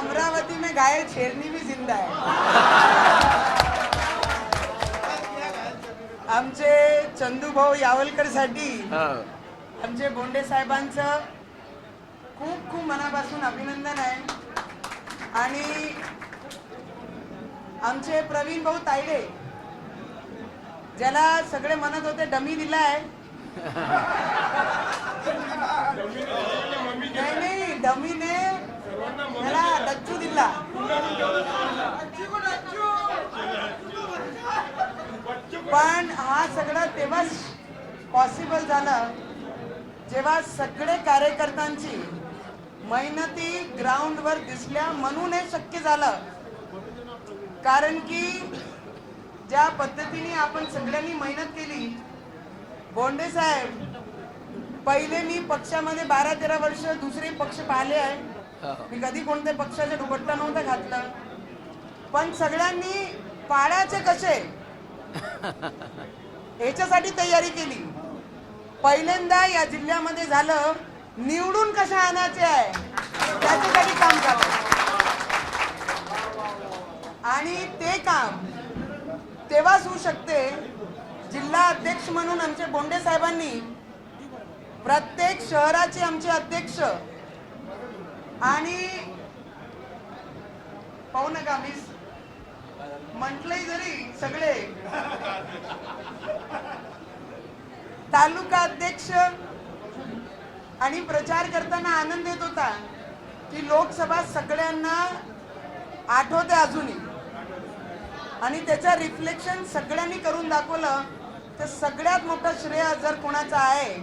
अमरावती में घायल शेरनी भी जिंदा है. आमचे चंदू भाऊ यावलकर साठी आमचे बोंडे साहेबांचं खूप खूप मनापासून अभिनंदन आहे. आणि आमचे प्रवीण भाऊ तायडे ज्याला सगळे म्हणत होते डमी दिलाय, नाही डमीने त्याला डच्चू दिला. पण हा सगळं तेव्हाच पॉसिबल झालं जेव्हा सगळे कार्यकर्त्यांची मेहनती ग्राउंडवर दिसल्या, म्हणून हे शक्य झालं. कारण की ज्या पद्धतीने आपण सगळ्यांनी मेहनत केली, बोंडे साहेब पहिले मी पक्षामध्ये 12-13 वर्ष दुसरे पक्ष पाहिले आहे. मी कधी कोणत्या पक्षाच्या दुपट्टा नव्हता घातला, पण सगळ्यांनी पाडायचे कसे याच्यासाठी तयारी केली. पहिल्यांदा या जिल्ह्यामध्ये झालं निवडून कशा आणायचे आहे त्याच्यासाठी काम झालं. आणि ते काम तेव्हाच होऊ शकते जिल्हा अध्यक्ष म्हणून आमचे बोंडे साहेबांनी प्रत्येक शहराचे आमचे अध्यक्ष आणि पाहू नका मी म्हटलंय जरी सगळे तालुका अध्यक्ष आणि प्रचार करताना आनंद येत होता की लोकसभा सगळ्यांना आठवते अजूनही. आणि त्याचा रिफ्लेक्शन सगळ्यांनी करून दाखवलं. तर सगळ्यात मोठा श्रेय जर कोणाचा आहे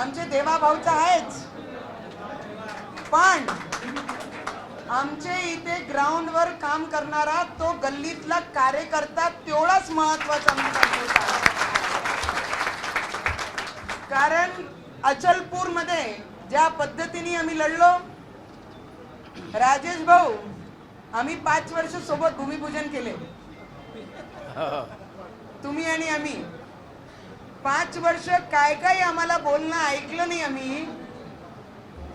आमचे देवा भाऊचा आहेच, पण आमचे इथे ग्राउंडवर काम करणारा तो गल्लीतला कार्यकर्ता तेवढाच महत्वाचा होता. कारण अचलपूर मध्ये ज्या पद्धतीने आम्ही लढलो, राजेश भाऊ आम्ही 5 वर्ष सोबत भूमिपूजन केले, तुम्ही आणि आम्ही 5 वर्ष काय काय आम्हाला बोलणं ऐकलं नाही आम्ही.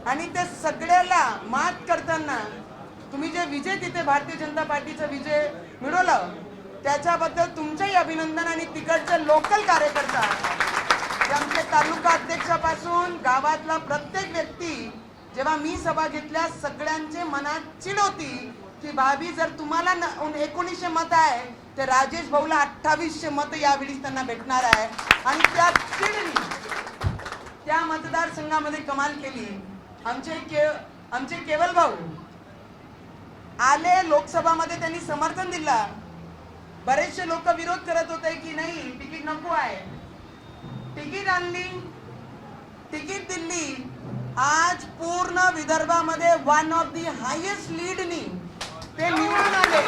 आणि त्या सगळ्याला मात करताना तुम्ही जे विजय तिथे भारतीय जनता पार्टीचा विजय मिळवलं त्याच्याबद्दल तुमचंही अभिनंदन. आणि तिकडचे लोकल कार्यकर्ता आमचे तालुका अध्यक्षापासून गावातला प्रत्येक व्यक्ती, जेव्हा मी सभा घेतल्या सगळ्यांचे मनात चिड होती की भाभी जर तुम्हाला 1900 मत आहे तर राजेश भाऊला 2800 मत यावेळी त्यांना भेटणार आहे. आणि त्या चिडनी त्या मतदारसंघामध्ये कमाल केली. आमचे केवल भाऊ आले लोकसभामध्ये, त्यांनी समर्थन दिला. बरेचसे लोक विरोध करत होते की नाही तिकीट नको आहे, तिकीट आणली, तिकीट दिली. आज पूर्ण विदर्भामध्ये वन ऑफ दी हायेस्ट लीडनी ते निवडून आले.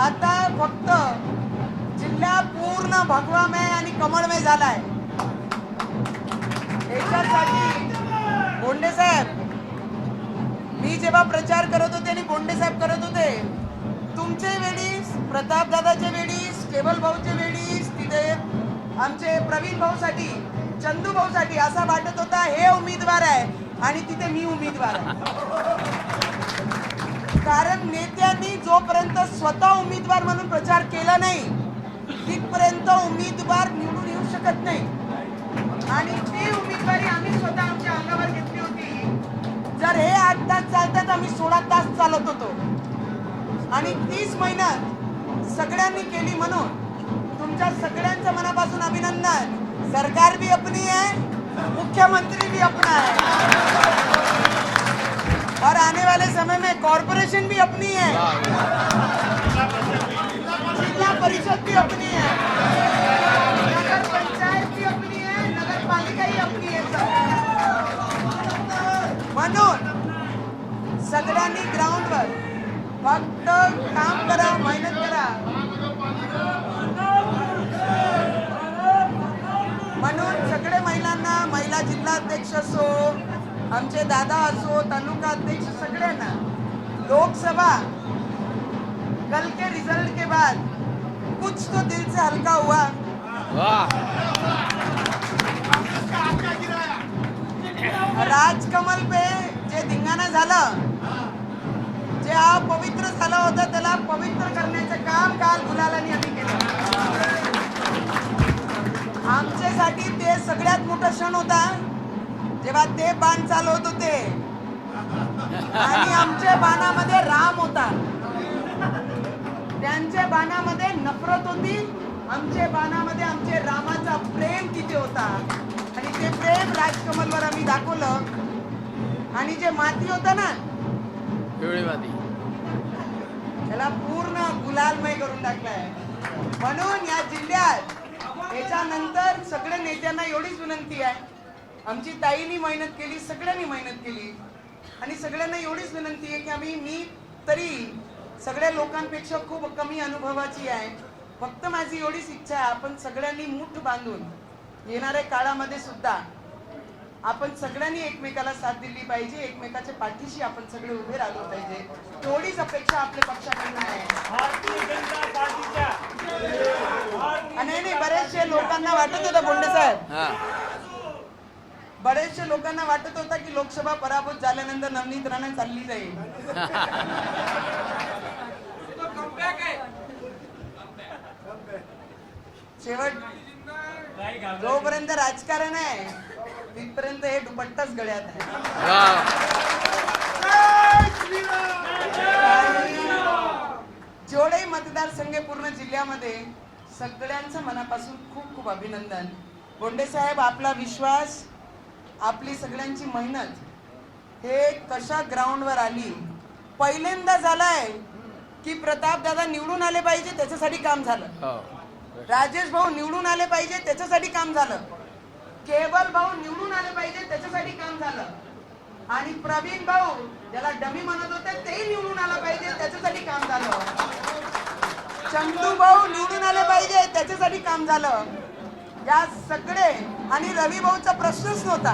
आता फक्त जिल्हा पूर्ण भगवामय आणि कमळमय झालाय. याच्यासाठी बोंडे साहेब, मी जेव्हा प्रचार करत होते आणि बोंडे साहेब करत होते, तुमचे वेळीस, प्रताप दादाच्या वेळीस, केवल भाऊच्या वेळीस, तिथे आमचे प्रवीण भाऊसाठी, चंदू भाऊसाठी असा वाटत होता हे उमेदवार आहे आणि तिथे मी उमेदवार आहे. कारण नेत्यांनी जोपर्यंत स्वतः उमेदवार म्हणून प्रचार केला नाही तिथपर्यंत उमेदवार निवडून येऊ शकत नाही. आणि ती उमेदवारी आम्ही स्वतः आमच्या अंगावर घेतली होती. जर हे 8 तास चालतात आम्ही 16 तास चालत होतो. आणि 30 मेहनत सगळ्यांनी केली, म्हणून तुमच्या सगळ्यांचं मनापासून अभिनंदन. सरकार भी अपनी है, मुख्यमंत्री भी अपना है और आने वाले समय में कॉर्पोरेशन भी अपनी है, जिला परिषद भी अपनी है, नगर पंचायत भी अपनी है, नगर पालिका ही अपनी है. म्हणून सगळ्यांनी ग्राउंडवर फक्त काम करा, मेहनत करा. म्हणून सगळे महिलांना, महिला जिल्हा अध्यक्ष असो, आमचे दादा असो, तालुका अध्यक्ष, सगळ्यांना लोकसभा कल के रिजल्ट के बाद कुछ तो दिल से हल्का हुआ। राजकमल पे जे धिंगाणा झालं, जे अपवित्र झालं होतं त्याला पवित्र करण्याचं काम काल गुलालांनी आम्ही केलं। आमच्यासाठी ते सगळ्यात मोठा क्षण होता जेव्हा ते बाण चालवत होते आणि आमच्या बाणामध्ये राम होता, त्यांच्या बाणामध्ये नफरत होती, आमच्या बाणामध्ये आमचे रामाचा प्रेम किती होता आणि ते प्रेम राजकमलवर आम्ही दाखवलं। आणि जे माती होता ना, पिवळी माती, त्याला पूर्ण गुलालमय करून टाकलाय। म्हणून या जिल्ह्यात याच्यानंतर सगळ्या नेत्यांना एवढीच विनंती आहे, आमची ताईंनी मेहनत केली, सगळ्यांनी मेहनत केली आणि सगळ्यांना एवढीच विनंती आहे की मी तरी सगळ्या लोकांपेक्षा खूप कमी अनुभवाची आहे, फक्त माझी एवढीच इच्छा आहे आपण सगळ्यांनी मुठ बांधून येणाऱ्या काळामध्ये सुद्धा आपण सगळ्यांनी एकमेकाला साथ दिली पाहिजे, एकमेकाच्या पाठीशी आपण सगळे उभे राहिलो पाहिजे, एवढीच अपेक्षा आपल्या पक्षाकडून आहे। आणि बरेचशे लोकांना वाटत होतं बोंडे साहेब, बरेचशे लोकांना वाटत होता की लोकसभा पराभूत झाल्यानंतर नवनीत राणा चालली जाईल। शेवट जोपर्यंत राजकारण आहे तिथपर्यंत हे दुपट्टाच गळ्यात आहे। जेवढे मतदारसंघ पूर्ण जिल्ह्यामध्ये सगळ्यांचं मनापासून खूप खूप अभिनंदन। बोंडे साहेब, आपला विश्वास, आपली सगळ्यांची मेहनत हे कशा ग्राउंडवर आली, पहिल्यांदा झालाय की प्रताप दादा निवडून आले पाहिजे त्याच्यासाठी काम झालं, राजेश भाऊ निवडून आले पाहिजे त्याच्यासाठी काम झालं, केवल भाऊ निवडून आले पाहिजे त्याच्यासाठी काम झालं आणि प्रवीण भाऊ ज्याला डमी म्हणत होते तेही निवडून आला पाहिजे त्याच्यासाठी काम झालं, चंदू भाऊ निवडून आले पाहिजे त्याच्यासाठी काम झालं। या सगळे आणि रवी भाऊचा प्रश्नच नव्हता,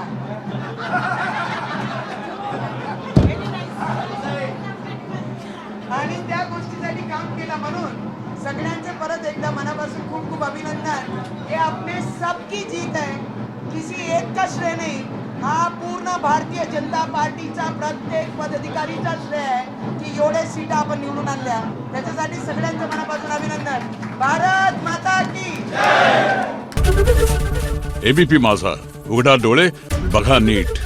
आणि त्या गोष्टीसाठी काम केलं। म्हणून सगळ्यांचे परत एकदा मनापासून खूप खूप अभिनंदन। ये अपने सबकी जीत है, किसी एक का श्रेय नहीं, हा पूर्ण भारतीय जनता पार्टीचा प्रत्येक पदाधिकारीचा श्रेय आहे की एवढे सीट आपण निवडून आणल्या, त्याच्यासाठी सगळ्यांचं मनापासून अभिनंदन। भारत माता की जय। एबीपी माझा, उघडा डोळे बघा नीट।